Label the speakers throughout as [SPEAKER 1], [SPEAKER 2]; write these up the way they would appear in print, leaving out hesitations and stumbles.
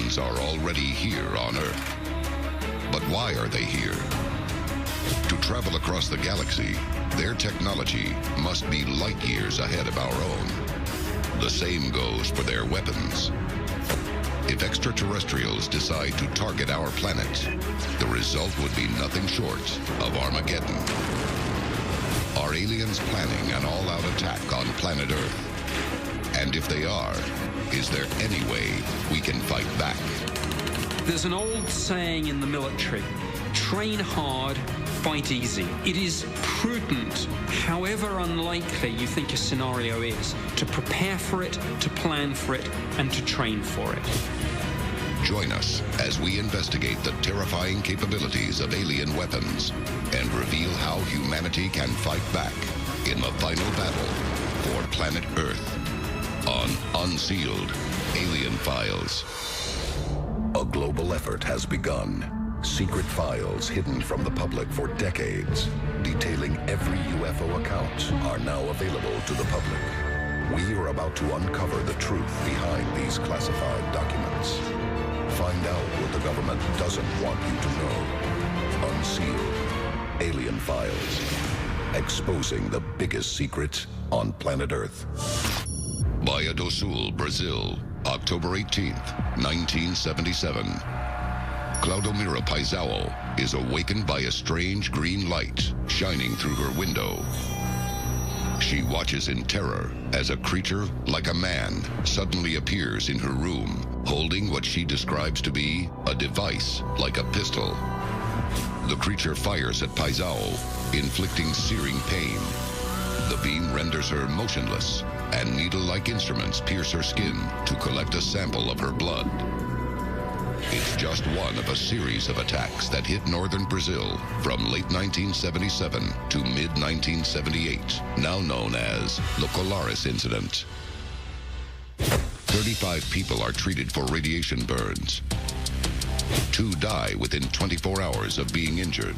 [SPEAKER 1] aliens are already here on Earth. But why are they here? To travel across the galaxy, their technology must be light years ahead of our own. The same goes for their weapons. If extraterrestrials decide to target our planet, the result would be nothing short of Armageddon. Are aliens planning an all-out attack on planet Earth? And if they are, is there any way we can fight back?
[SPEAKER 2] There's an old saying in the military, train hard, fight easy. It is prudent, however unlikely you think a scenario is, to prepare for it, to plan for it, and to train for it.
[SPEAKER 1] Join us as we investigate the terrifying capabilities of alien weapons and reveal how humanity can fight back in the final battle for planet Earth on Unsealed Alien Files. A global effort has begun. Secret files hidden from the public for decades, detailing every UFO account, are now available to the public. We are about to uncover the truth behind these classified documents. Find out what the government doesn't want you to know. Unsealed Alien Files. Exposing the biggest secrets on planet Earth. Baía do Sul, Brazil, October 18th, 1977. Claudomira Paisao is awakened by a strange green light shining through her window. She watches in terror as a creature like a man suddenly appears in her room, holding what she describes to be a device like a pistol. The creature fires at Paisao, inflicting searing pain. The beam renders her motionless, and needle-like instruments pierce her skin to collect a sample of her blood. It's just one of a series of attacks that hit northern Brazil from late 1977 to mid-1978, now known as the Colares Incident. 35 people are treated for radiation burns. 2 die within 24 hours of being injured.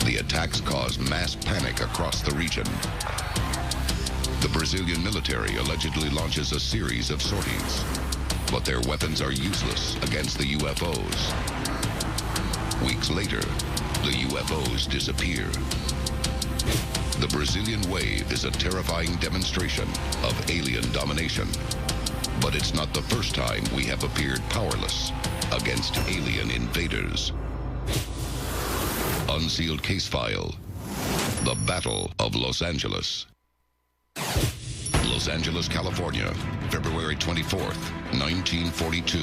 [SPEAKER 1] The attacks caused mass panic across the region. The Brazilian military allegedly launches a series of sorties, but their weapons are useless against the UFOs. Weeks later, the UFOs disappear. The Brazilian wave is a terrifying demonstration of alien domination. But it's not the first time we have appeared powerless against alien invaders. Unsealed Case File. The Battle of Los Angeles. Los Angeles, California, February 24th, 1942.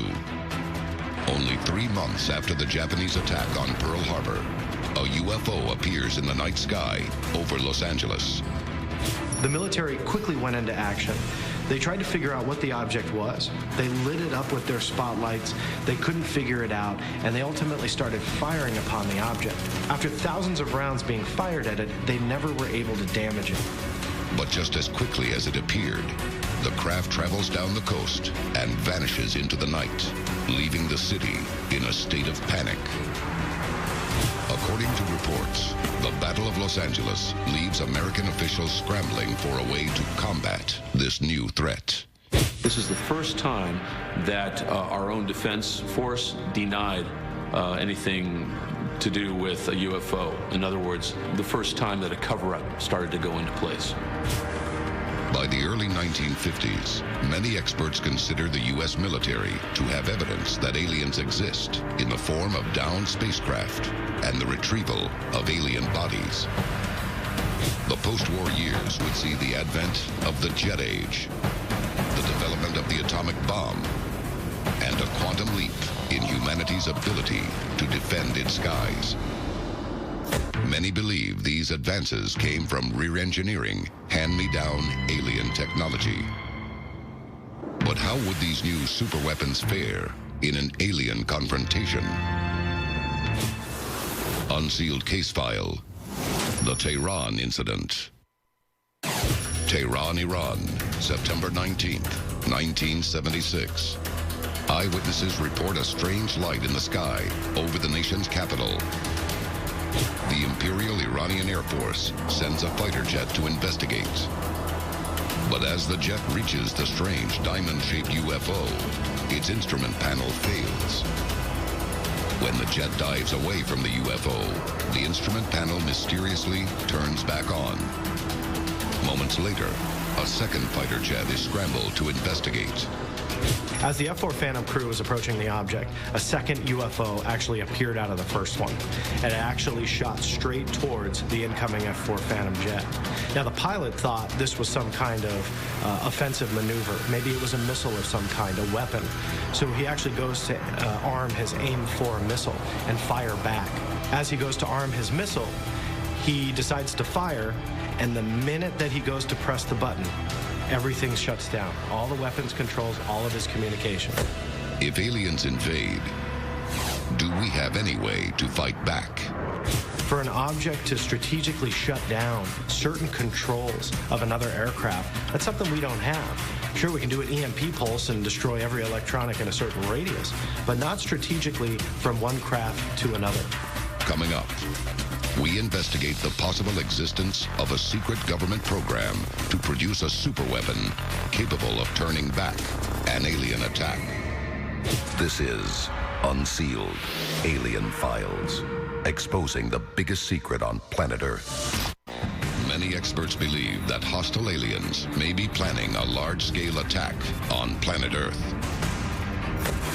[SPEAKER 1] Only 3 months after the Japanese attack on Pearl Harbor, a UFO appears in the night sky over Los Angeles.
[SPEAKER 3] The military quickly went into action. They tried to figure out what the object was. They lit it up with their spotlights. They couldn't figure it out, and they ultimately started firing upon the object. After thousands of rounds being fired at it, they never were able to damage it.
[SPEAKER 1] But just as quickly as it appeared, the craft travels down the coast and vanishes into the night, leaving the city in a state of panic. According to reports, the Battle of Los Angeles leaves American officials scrambling for a way to combat this new threat.
[SPEAKER 4] This is the first time that our own defense force denied anything to do with a UFO. In other words, the first time that a cover-up started to go into place.
[SPEAKER 1] By the early 1950s, many experts consider the U.S. military to have evidence that aliens exist in the form of downed spacecraft and the retrieval of alien bodies. The post-war years would see the advent of the jet age, the development of the atomic bomb, and a quantum leap in humanity's ability to defend its skies. Many believe these advances came from rear-engineering, hand-me-down alien technology. But how would these new superweapons fare in an alien confrontation? Unsealed Case File. The Tehran Incident. Tehran, Iran, September 19th, 1976. Eyewitnesses report a strange light in the sky over the nation's capital. The Imperial Iranian Air Force sends a fighter jet to investigate. But as the jet reaches the strange diamond-shaped UFO, its instrument panel fails. When the jet dives away from the UFO, the instrument panel mysteriously turns back on. Moments later, a second fighter jet is scrambled to investigate.
[SPEAKER 3] As the F-4 Phantom crew was approaching the object, a second UFO actually appeared out of the first one, and it actually shot straight towards the incoming F-4 Phantom jet. Now, the pilot thought this was some kind of offensive maneuver. Maybe it was a missile of some kind, a weapon. So he actually goes to arm his AIM-4 missile and fire back. As he goes to arm his missile, he decides to fire, and the minute that he goes to press the button, everything shuts down. All the weapons controls, all of his communication.
[SPEAKER 1] If aliens invade, do we have any way to fight back?
[SPEAKER 3] For an object to strategically shut down certain controls of another aircraft, that's something we don't have. Sure, we can do an EMP pulse and destroy every electronic in a certain radius, but not strategically from one craft to another.
[SPEAKER 1] Coming up, we investigate the possible existence of a secret government program to produce a superweapon capable of turning back an alien attack. This is Unsealed Alien Files, exposing the biggest secret on planet Earth. Many experts believe that hostile aliens may be planning a large-scale attack on planet Earth.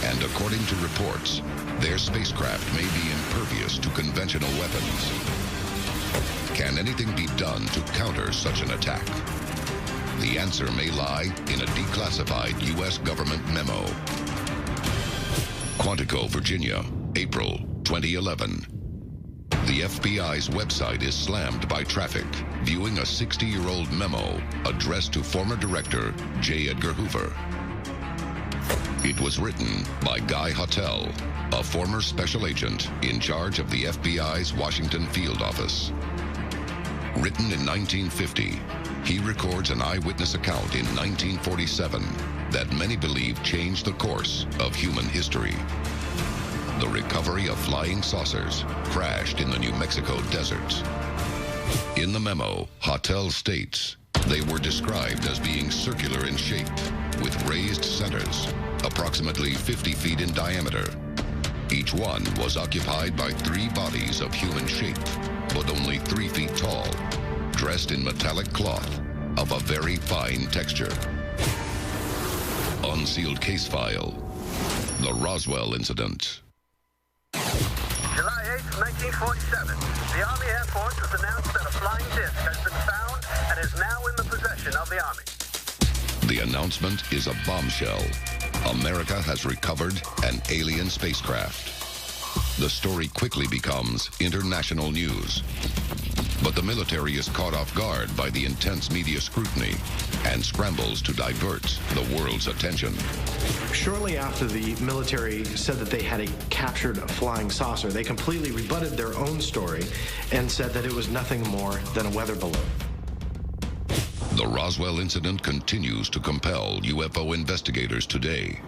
[SPEAKER 1] And according to reports, their spacecraft may be impervious to conventional weapons. Can anything be done to counter such an attack? The answer may lie in a declassified U.S. government memo. Quantico, Virginia, April 2011. The FBI's website is slammed by traffic, viewing a 60-year-old memo addressed to former director J. Edgar Hoover. It was written by Guy Hotel, a former special agent in charge of the FBI's Washington field office. Written in 1950, he records an eyewitness account in 1947 that many believe changed the course of human history. The recovery of flying saucers crashed in the New Mexico desert. In the memo, Hotel states they were described as being circular in shape, with raised centers, approximately 50 feet in diameter. Each one was occupied by 3 bodies of human shape, but only 3 feet tall, dressed in metallic cloth of a very fine texture. Unsealed case file. The Roswell Incident.
[SPEAKER 5] July 8, 1947. The Army Air Force has announced that a flying disc has been found and is now in the possession of the Army.
[SPEAKER 1] The announcement is a bombshell. America has recovered an alien spacecraft. The story quickly becomes international news. But the military is caught off guard by the intense media scrutiny and scrambles to divert the world's attention.
[SPEAKER 3] Shortly after the military said that they had captured a flying saucer, they completely rebutted their own story and said that it was nothing more than a weather balloon.
[SPEAKER 1] The Roswell incident continues to compel UFO investigators today.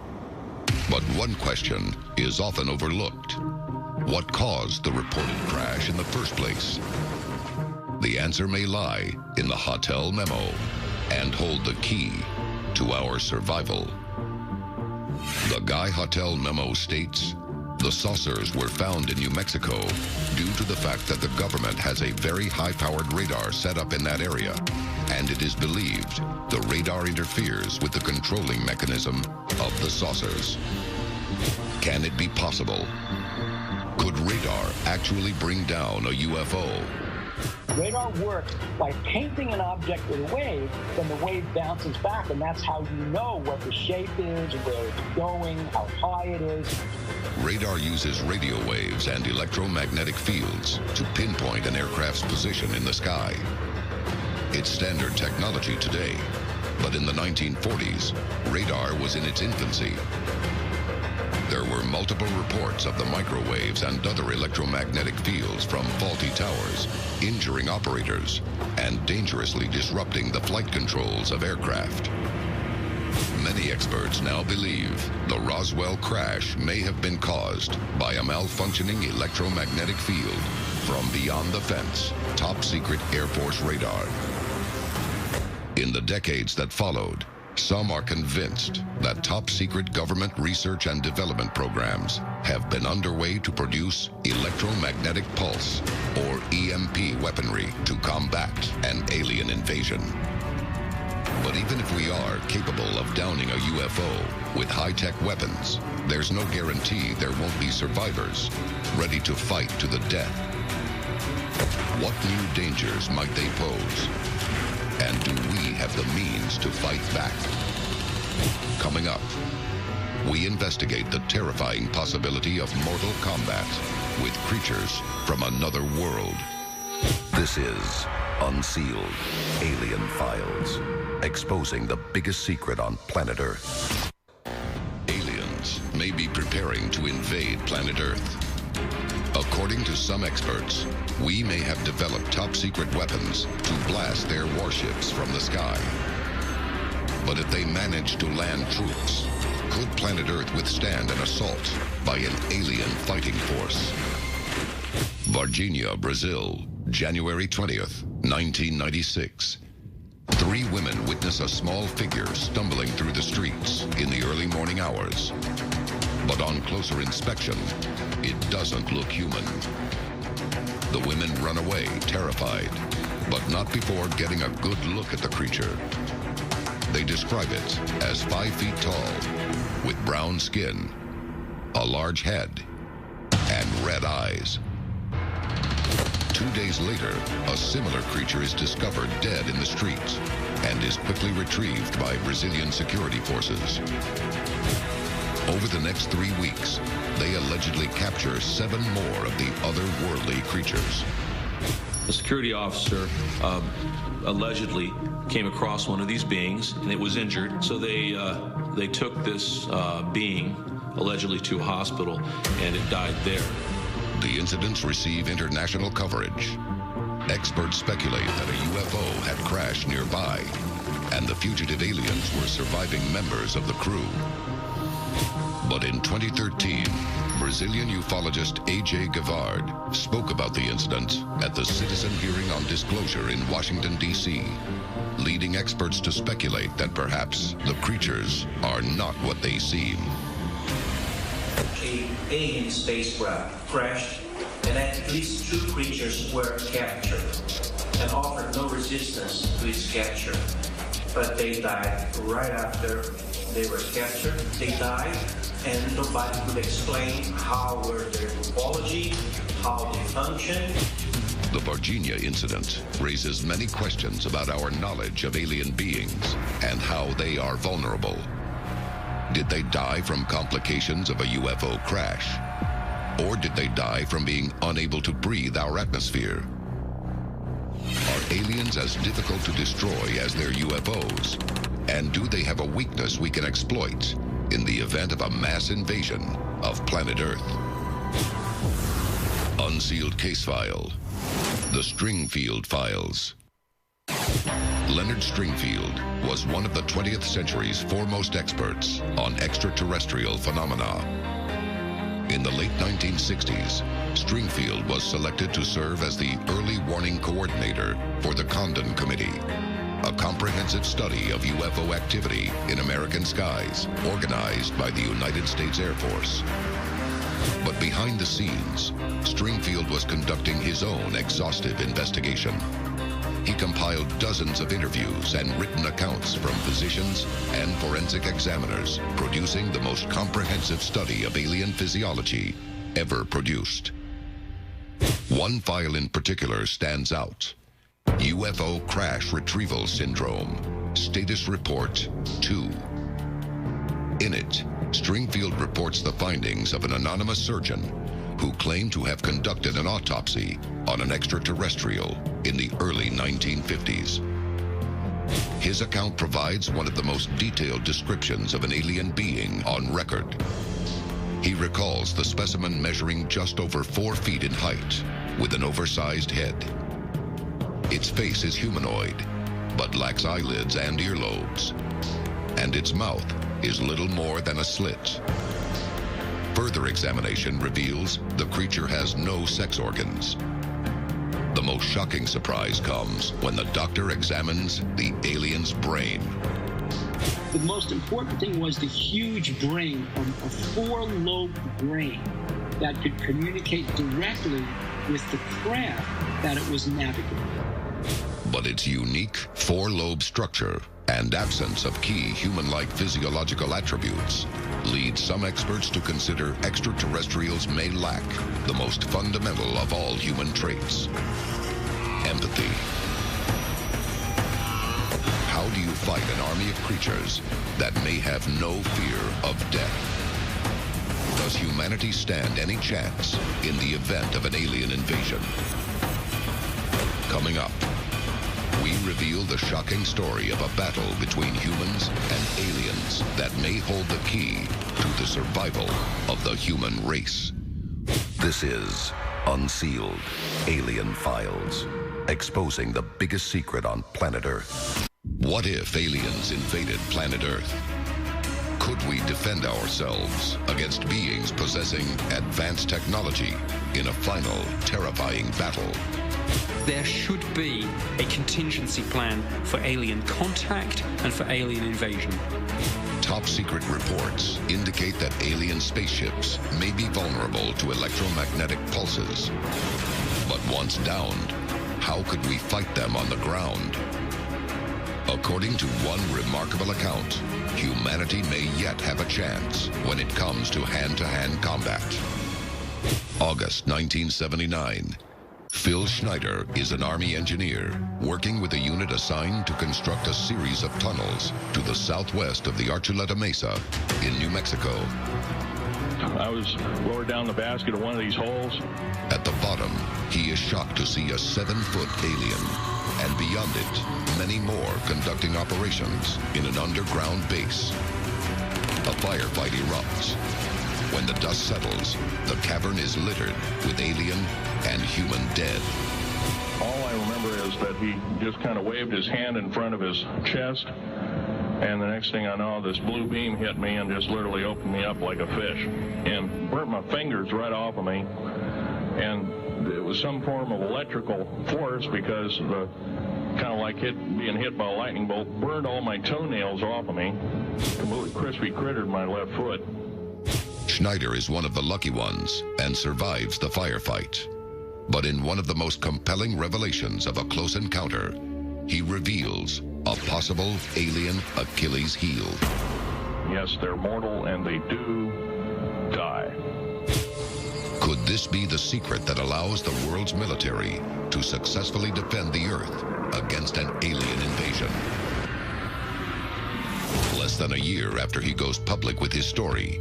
[SPEAKER 1] But one question is often overlooked. What caused the reported crash in the first place? The answer may lie in the Hotel memo and hold the key to our survival. The Guy Hotel memo states, the saucers were found in New Mexico due to the fact that the government has a very high-powered radar set up in that area, and it is believed the radar interferes with the controlling mechanism of the saucers. Can it be possible? Could radar actually bring down a UFO?
[SPEAKER 6] Radar works by painting an object with a wave, then the wave bounces back, and that's how you know what the shape is, where it's going, how high it is.
[SPEAKER 1] Radar uses radio waves and electromagnetic fields to pinpoint an aircraft's position in the sky. It's standard technology today, but in the 1940s, radar was in its infancy. There were multiple reports of the microwaves and other electromagnetic fields from faulty towers, injuring operators and dangerously disrupting the flight controls of aircraft. Many experts now believe the Roswell crash may have been caused by a malfunctioning electromagnetic field from beyond the fence, top secret Air Force radar. In the decades that followed, some are convinced that top-secret government research and development programs have been underway to produce electromagnetic pulse, or EMP weaponry, to combat an alien invasion. But even if we are capable of downing a UFO with high-tech weapons, there's no guarantee there won't be survivors ready to fight to the death. What new dangers might they pose? And do we have the means to fight back? Coming up, we investigate the terrifying possibility of mortal combat with creatures from another world. This is Unsealed, Alien Files, exposing the biggest secret on planet Earth. Aliens may be preparing to invade planet Earth. According to some experts, we may have developed top-secret weapons to blast their warships from the sky. But if they manage to land troops, could planet Earth withstand an assault by an alien fighting force? Varginha, Brazil, January 20th, 1996. 3 women witness a small figure stumbling through the streets in the early morning hours. But on closer inspection, it doesn't look human. The women run away, terrified, but not before getting a good look at the creature. They describe it as 5 feet tall, with brown skin, a large head, and red eyes. 2 days later, a similar creature is discovered dead in the streets and is quickly retrieved by Brazilian security forces. Over the next 3 weeks, they allegedly capture 7 more of the otherworldly creatures.
[SPEAKER 4] The security officer allegedly came across one of these beings, and it was injured. So they took this being allegedly to a hospital, and it died there.
[SPEAKER 1] The incidents receive international coverage. Experts speculate that a UFO had crashed nearby, and the fugitive aliens were surviving members of the crew. But in 2013, Brazilian ufologist A.J. Gavard spoke about the incident at the Citizen Hearing on Disclosure in Washington, D.C., leading experts to speculate that perhaps the creatures are not what they seem.
[SPEAKER 7] An alien spacecraft crashed, and at least 2 creatures were captured and offered no resistance to its capture. But they died right after they were captured. They died, and nobody could explain how were their topology, how they functioned.
[SPEAKER 1] The Varginha incident raises many questions about our knowledge of alien beings and how they are vulnerable. Did they die from complications of a UFO crash? Or did they die from being unable to breathe our atmosphere? Are aliens as difficult to destroy as their UFOs? And do they have a weakness we can exploit in the event of a mass invasion of planet Earth? Unsealed Case File. The Stringfield Files. Leonard Stringfield was one of the 20th century's foremost experts on extraterrestrial phenomena. In the late 1960s, Stringfield was selected to serve as the early warning coordinator for the Condon Committee, a comprehensive study of UFO activity in American skies organized by the United States Air Force. But behind the scenes, Stringfield was conducting his own exhaustive investigation. He compiled dozens of interviews and written accounts from physicians and forensic examiners, producing the most comprehensive study of alien physiology ever produced. One file in particular stands out: UFO Crash Retrieval Syndrome, Status Report 2. In it, Stringfield reports the findings of an anonymous surgeon who claimed to have conducted an autopsy on an extraterrestrial in the early 1950s. His account provides one of the most detailed descriptions of an alien being on record. He recalls the specimen measuring just over 4 feet in height, with an oversized head. Its face is humanoid, but lacks eyelids and earlobes, and its mouth is little more than a slit. Further examination reveals the creature has no sex organs. The The most shocking surprise comes when the doctor examines the alien's brain.
[SPEAKER 6] The most important thing was the huge brain, a four-lobed brain that could communicate directly with the craft that it was navigating.
[SPEAKER 1] But its unique four-lobe structure and absence of key human-like physiological attributes lead some experts to consider extraterrestrials may lack the most fundamental of all human traits: empathy. How do you fight an army of creatures that may have no fear of death? Does humanity stand any chance in the event of an alien invasion? Coming up, we reveal the shocking story of a battle between humans and aliens that may hold the key to the survival of the human race. This is Unsealed, Alien Files, exposing the biggest secret on planet Earth. What if aliens invaded planet Earth? Could we defend ourselves against beings possessing advanced technology in a final, terrifying battle?
[SPEAKER 2] There should be a contingency plan for alien contact and for alien invasion.
[SPEAKER 1] Top secret reports indicate that alien spaceships may be vulnerable to electromagnetic pulses. But once downed, how could we fight them on the ground? According to one remarkable account, humanity may yet have a chance when it comes to hand-to-hand combat. August 1979. Phil Schneider is an Army engineer working with a unit assigned to construct a series of tunnels to the southwest of the Archuleta Mesa in New Mexico.
[SPEAKER 8] I was lowered down the basket of one of these holes.
[SPEAKER 1] At the bottom, he is shocked to see a 7-foot alien, and beyond it, many more conducting operations in an underground base. A firefight erupts. When the dust settles, the cavern is littered with alien and human dead.
[SPEAKER 8] All I remember is that he just kind of waved his hand in front of his chest, and the next thing I know, this blue beam hit me and just literally opened me up like a fish and burnt my fingers right off of me. And it was some form of electrical force, because the kind of like being hit by a lightning bolt burned all my toenails off of me. Completely crispy crittered my left foot.
[SPEAKER 1] Schneider is one of the lucky ones and survives the firefight. But in one of the most compelling revelations of a close encounter, he reveals a possible alien Achilles heel.
[SPEAKER 8] Yes, they're mortal and they do die.
[SPEAKER 1] Could this be the secret that allows the world's military to successfully defend the Earth against an alien invasion? Less than a year after he goes public with his story,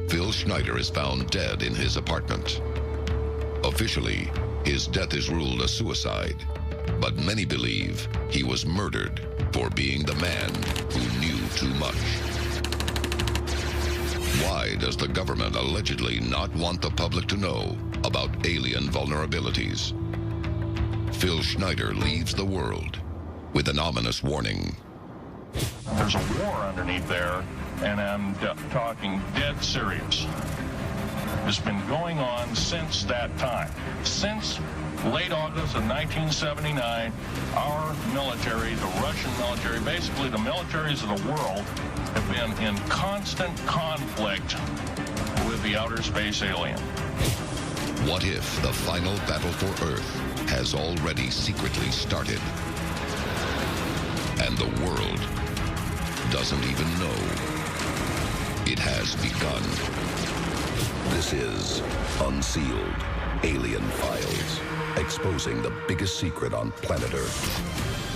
[SPEAKER 1] Phil Schneider is found dead in his apartment. Officially, his death is ruled a suicide, but many believe he was murdered for being the man who knew too much. Why does the government allegedly not want the public to know about alien vulnerabilities? Phil Schneider leaves the world with an ominous warning.
[SPEAKER 8] There's a war underneath there, and I'm talking dead serious. It's been going on since that time. Since late August of 1979, our military, the Russian military, basically the militaries of the world, have been in constant conflict with the outer space alien.
[SPEAKER 1] What if the final battle for Earth has already secretly started, and the world doesn't even know it has begun? This is Unsealed, Alien Files, exposing the biggest secret on planet Earth.